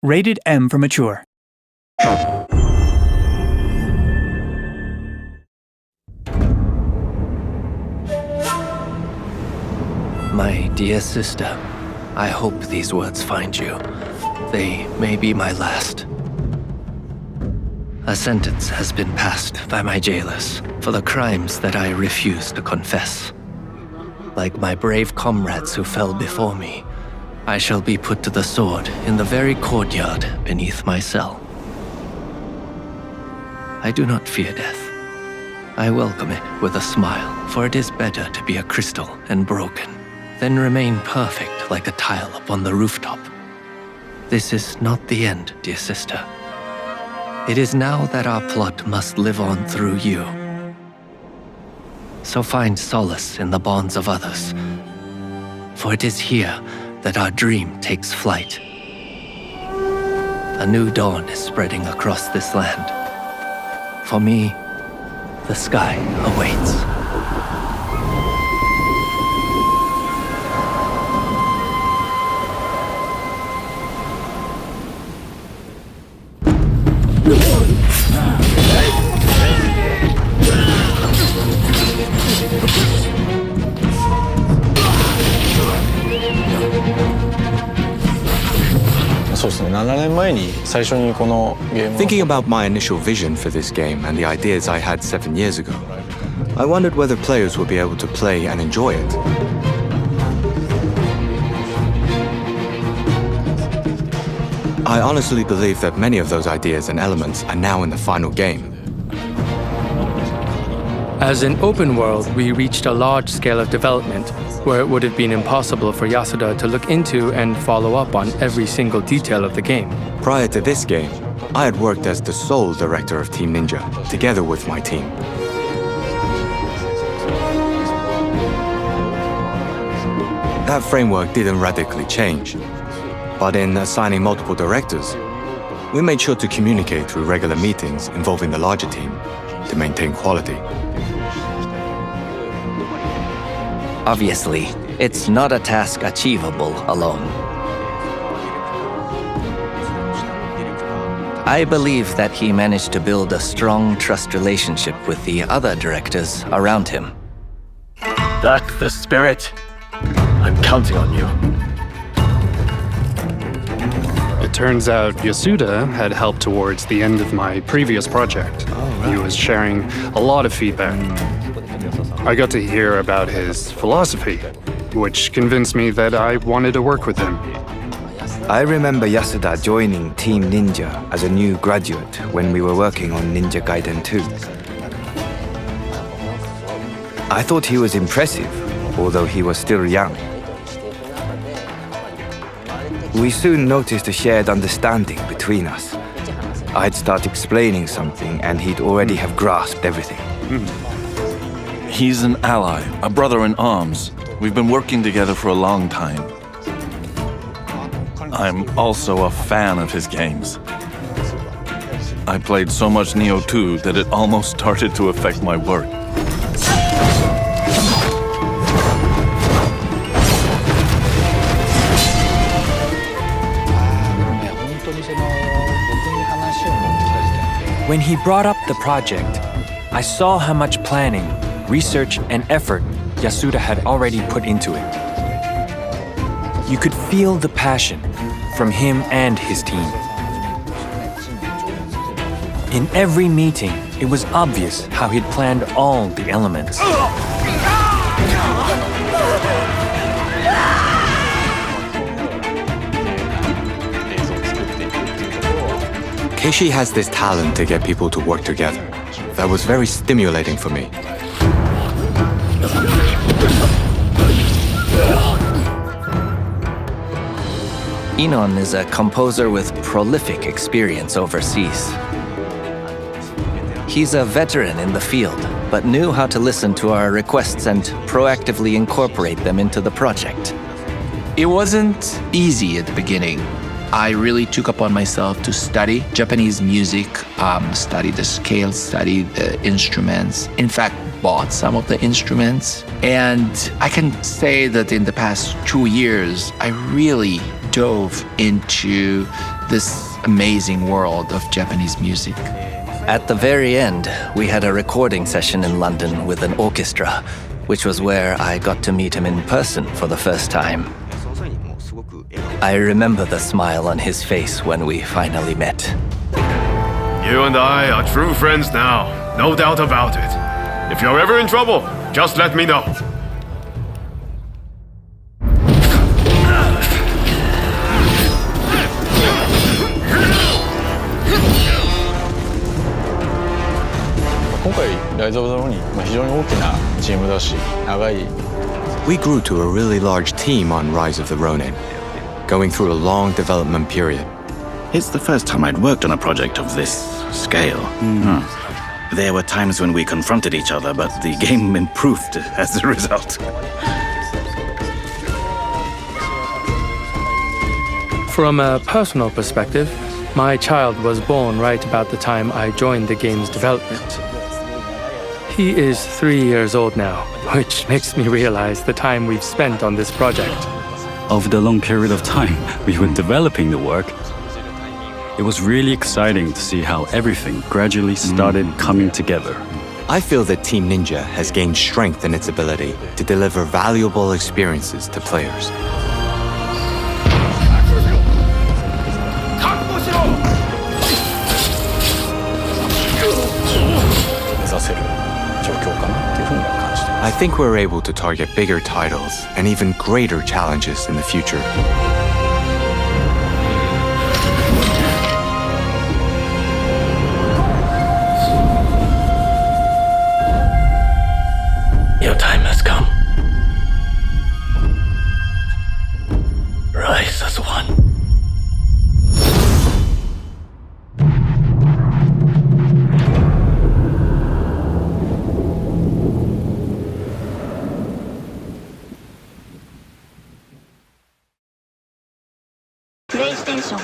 Rated M for mature. My dear sister, I hope these words find you. They may be my last. A sentence has been passed by my jailers for the crimes that I refuse to confess. Like my brave comrades who fell before me, I shall be put to the sword in the very courtyard beneath my cell. I do not fear death. I welcome it with a smile, for it is better to be a crystal and broken than remain perfect like a tile upon the rooftop. This is not the end, dear sister. It is now that our plot must live on through you. So find solace in the bonds of others, for it is here that our dream takes flight. A new dawn is spreading across this land. For me, the sky awaits. Thinking about my initial vision for this game and the ideas I had 7 years ago, I wondered whether players would be able to play and enjoy it. I honestly believe that many of those ideas and elements are now in the final game. As an open world, we reached a large scale of development where it would have been impossible for Yasuda to look into and follow up on every single detail of the game. Prior to this game, I had worked as the sole director of Team Ninja, together with my team. That framework didn't radically change, but in assigning multiple directors, we made sure to communicate through regular meetings involving the larger team to maintain quality. Obviously, it's not a task achievable alone. I believe that he managed to build a strong trust relationship with the other directors around him. That's the spirit. I'm counting on you. It turns out Yasuda had helped towards the end of my previous project. He was sharing a lot of feedback. I got to hear about his philosophy, which convinced me that I wanted to work with him. I remember Yasuda joining Team Ninja as a new graduate when we were working on Ninja Gaiden 2. I thought he was impressive, although he was still young. We soon noticed a shared understanding between us. I'd start explaining something and he'd already have grasped everything. He's an ally, a brother in arms. We've been working together for a long time. I'm also a fan of his games. I played so much Neo 2 that it almost started to affect my work. When he brought up the project, I saw how much planning, research, and effort Yasuda had already put into it. You could feel the passion from him and his team. In every meeting, it was obvious how he'd planned all the elements. Keishi has this talent to get people to work together. That was very stimulating for me. Inon is a composer with prolific experience overseas. He's a veteran in the field, but knew how to listen to our requests and proactively incorporate them into the project. It wasn't easy at the beginning. I really took upon myself to study Japanese music, study the scales, study the instruments. In fact, bought some of the instruments. And I can say that in the past 2 years, I really dove into this amazing world of Japanese music. At the very end, we had a recording session in London with an orchestra, which was where I got to meet him in person for the first time. I remember the smile on his face when we finally met. You and I are true friends now, no doubt about it. If you're ever in trouble, just let me know. We grew to a really large team on Rise of the Ronin, going through a long development period. It's the first time I'd worked on a project of this scale. There were times when we confronted each other, but the game improved as a result. From a personal perspective, my child was born right about the time I joined the game's development. He is 3 years old now, which makes me realize the time we've spent on this project. Over the long period of time we were developing the work, it was really exciting to see how everything gradually started coming together. I feel that Team Ninja has gained strength in its ability to deliver valuable experiences to players. I think we're able to target bigger titles and even greater challenges in the future. Your time has come. Rise as one. PlayStation